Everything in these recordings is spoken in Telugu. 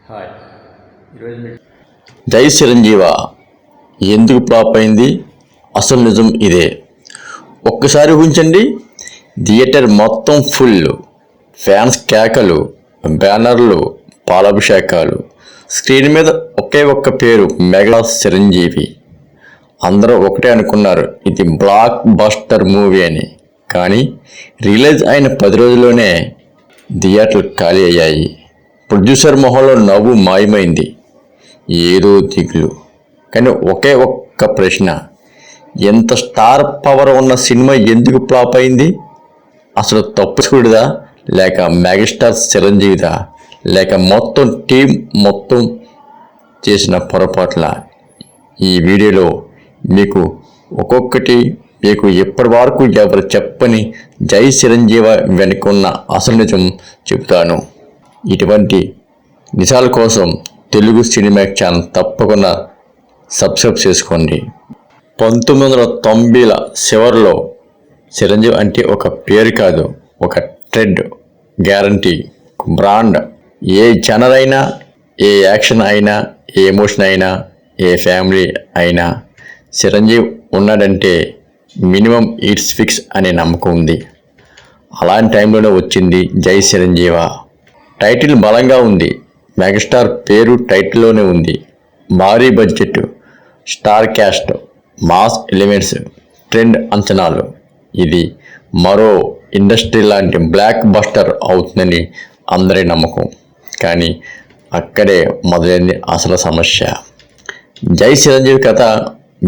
హాయ్ ఈరోజు జై చిరంజీవ ఎందుకు ఫ్లాప్ అయింది? అసలు నిజం ఇదే. ఒక్కసారి ఊహించండి, థియేటర్ మొత్తం ఫుల్, ఫ్యాన్స్ కేకలు, బ్యానర్లు, పాలాభిషేకాలు, స్క్రీన్ మీద ఒకే ఒక్క పేరు మెగా చిరంజీవి. అందరూ ఒకటే అనుకున్నారు, ఇది బ్లాక్ బస్టర్ మూవీ అని. కానీ రిలీజ్ అయిన 10 రోజుల్లోనే థియేటర్లు ఖాళీ అయ్యాయి. ప్రొడ్యూసర్ మొహంలో నవ్వు మాయమైంది. ఏదో దిగులు. కానీ ఒకే ఒక్క ప్రశ్న, ఎంత స్టార్ పవర్ ఉన్న సినిమా ఎందుకు ఫ్లాప్ అయింది? అసలు తప్పుచుకుడిదా, లేక మెగాస్టార్ చిరంజీవిదా, లేక మొత్తం టీం చేసిన పొరపాట్ల? ఈ వీడియోలో మీకు ఒక్కొక్కటి మీకు ఇప్పటి వరకు ఎవరు చెప్పని జై చిరంజీవ వెనుకున్న అసలు నిజం చెబుతాను. ఇటువంటి నిజాల కోసం తెలుగు సినిమా ఛానల్ తప్పకుండా సబ్స్క్రైబ్ చేసుకోండి. 1990ల చివరిలో చిరంజీవి అంటే ఒక పేరు కాదు, ఒక ట్రెండ్, గ్యారంటీ, బ్రాండ్. ఏ జనర్ అయినా, ఏ యాక్షన్ అయినా, ఏ ఎమోషన్ అయినా, ఏ ఫ్యామిలీ అయినా చిరంజీవి ఉన్నాడంటే మినిమం ఇట్స్ ఫిక్స్ అనే నమ్మకం ఉంది. అలాంటి టైంలోనే వచ్చింది జై చిరంజీవ. టైటిల్ బలంగా ఉంది, మెగాస్టార్ పేరు టైటిల్లోనే ఉంది. భారీ budget, star cast, mass elements, trend అంచనాలు. ఇది మరో ఇండస్ట్రీ లాంటి బ్లాక్ బస్టర్ అవుతుందని అందరి నమ్మకం. కానీ అక్కడే మొదలైంది అసలు సమస్య. జై చిరంజీవి కథ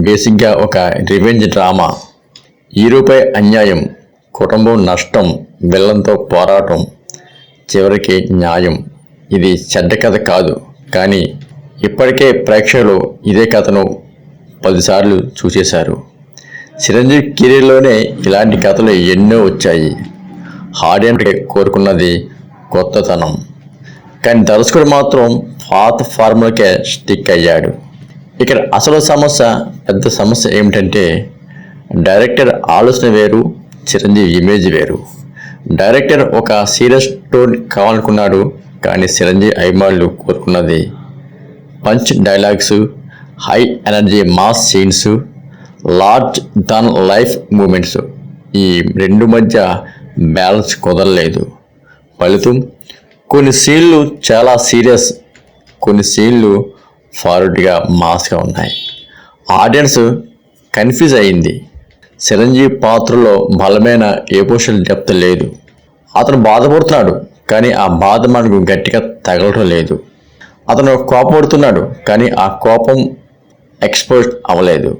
బేసిక్గా ఒక రివెంజ్ డ్రామా. హీరోపై అన్యాయం, కుటుంబం నష్టం, విలన్తో పోరాటం, చివరికి న్యాయం. ఇది చెడ్డ కథ కాదు, కానీ ఇప్పటికే ప్రేక్షకులు ఇదే కథను 10 సార్లు చూసేశారు. చిరంజీవి కెరీర్లోనే ఇలాంటి కథలు ఎన్నో వచ్చాయి. ఆడియన్స్ కోరుకున్నది కొత్తతనం, కానీ దర్శకుడు మాత్రం పాత ఫార్ములకే స్టిక్ అయ్యాడు. ఇక్కడ అసలు పెద్ద సమస్య ఏమిటంటే, డైరెక్టర్ ఆలోచన వేరు, చిరంజీవి ఇమేజ్ వేరు. డైరెక్టర్ ఒక సీరియస్ టోన్ కావాలనుకున్నాడు, కానీ చిరంజీవి అభిమానులు కోరుకున్నది punch dialogues, high energy mass scenes, large than life moments. ఈ రెండు మధ్య బ్యాలెన్స్ కుదరలేదు. ఫలితం కొన్ని సీన్లు చాలా సీరియస్, కొన్ని సీన్లు ఫార్వర్డ్గా మాస్గా ఉన్నాయి. ఆడియన్స్ కన్ఫ్యూజ్ అయింది. చిరంజీవి పాత్రలో బలమైన ఎమోషనల్ డెప్త్ లేదు. అతను బాధపడుతున్నాడు, కానీ ఆ బాధ మనకు గట్టిగా తగలటం లేదు. అతను కోపపడుతున్నాడు, కానీ ఆ కోపం ఎక్స్పోజ్ అవ్వలేదు.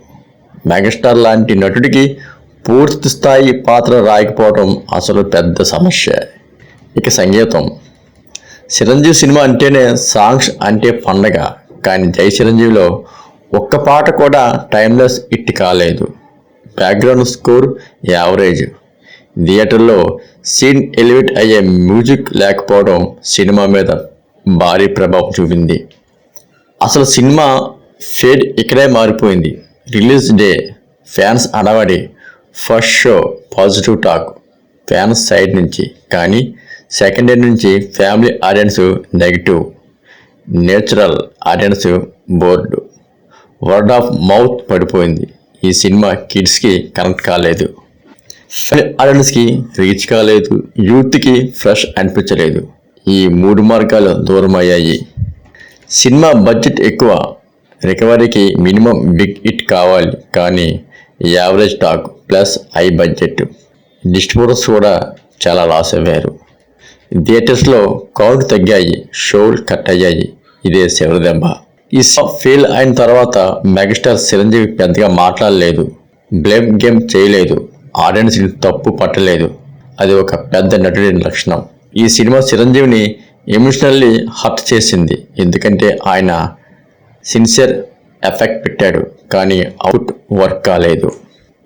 మెగాస్టార్ లాంటి నటుడికి పూర్తి స్థాయి పాత్ర రాయకపోవడం అసలు పెద్ద సమస్య. ఇక సంగీతం. చిరంజీవి సినిమా అంటేనే సాంగ్స్ అంటే పండగ, కానీ జై చిరంజీవిలో ఒక్క పాట కూడా టైమ్లెస్ హిట్ కాలేదు. Background score average. థియేటర్లో సీన్ ఎలివేట్ అయ్యే మ్యూజిక్ లేకపోవడం సినిమా మీద భారీ ప్రభావం చూపింది. అసలు సినిమా ఫేడ్ ఇక్కడే మారిపోయింది. రిలీజ్ డే ఫ్యాన్స్ అడవడి, first show positive talk fans side నుంచి, కానీ సెకండ్ డే నుంచి family audience negative, natural audience bored, word of mouth పడిపోయింది. ఈ సినిమా కిడ్స్కి కనెక్ట్ కాలేదు, ఆడియన్స్కి రీచ్ కాలేదు, యూత్కి ఫ్రెష్ అనిపించలేదు. ఈ 3 మార్గాలు దూరం అయ్యాయి. సినిమా బడ్జెట్ ఎక్కువ, రికవరీకి మినిమం బిగ్ హిట్ కావాలి, కానీ average talk plus high budget. Distributors కూడా చాలా లాస్ అయ్యారు. థియేటర్స్లో క్రౌడ్ తగ్గాయి, షోలు కట్ అయ్యాయి. ఇదే చివరి దెబ్బ. ఈ ఫెయిల్ అయిన తర్వాత మెగాస్టార్ చిరంజీవి పెద్దగా మాట్లాడలేదు, బ్లేమ్ గేమ్ చేయలేదు, ఆడియన్స్ని తప్పు పట్టలేదు. అది ఒక పెద్ద నటుడి లక్షణం. ఈ సినిమా చిరంజీవిని ఎమోషనల్లీ హర్ట్ చేసింది, ఎందుకంటే ఆయన సిన్సియర్ ఎఫెక్ట్ పెట్టాడు, కానీ అవుట్ వర్క్ కాలేదు.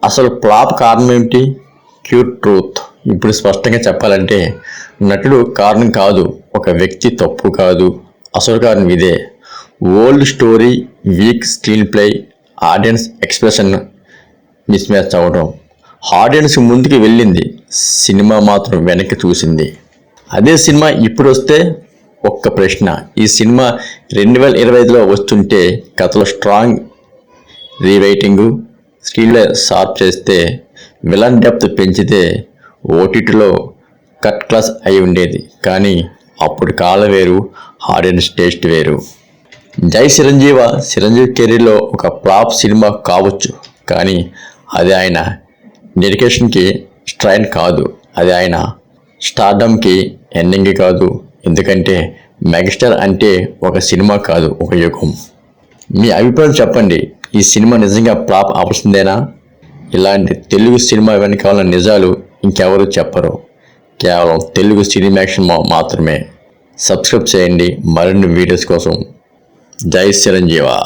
అసలు ఫ్లాప్ కారణం ఏమిటి? Cure truth. ఇప్పుడు స్పష్టంగా చెప్పాలంటే, నటుడు కారణం కాదు, ఒక వ్యక్తి తప్పు కాదు, అసలు కారణం ఇదే. Old story, week screen play, audience expression miss match అవ్వడం. ఆడియన్స్ ముందుకు వెళ్ళింది, సినిమా మాత్రం వెనక్కి చూసింది. అదే సినిమా ఇప్పుడు వస్తే ఒక్క ప్రశ్న, ఈ సినిమా 2025లో వస్తుంటే కథలో స్ట్రాంగ్ రీరైటింగు, స్క్రీన్ ప్లే షార్ప్ చేస్తే, విలన్ డెప్త్ పెంచితే ఓటీటీలో కట్ క్లాస్ అయి ఉండేది. కానీ అప్పుడు కాలం వేరు, ఆడియన్స్ టేస్ట్ వేరు. జై చిరంజీవి కెరీర్లో ఒక ఫ్లాప్ సినిమా కావచ్చు, కానీ అది ఆయన డెడికేషన్కి స్ట్రైన్ కాదు, అది ఆయన స్టార్డమ్కి ఎండింగ్ కాదు. ఎందుకంటే మెగాస్టార్ అంటే ఒక సినిమా కాదు, ఒక యుగం. మీ అభిప్రాయం చెప్పండి, ఈ సినిమా నిజంగా ఫ్లాప్ అవ్వాల్సిందేనా? ఇలాంటి తెలుగు సినిమా వెనకాల నిజాలు ఇంకెవరు చెప్పరు, కేవలం తెలుగు సినిమాక్షన్ మాత్రమే. సబ్స్క్రైబ్ చేయండి మరిన్ని వీడియోస్ కోసం. జై చిరంజీవి.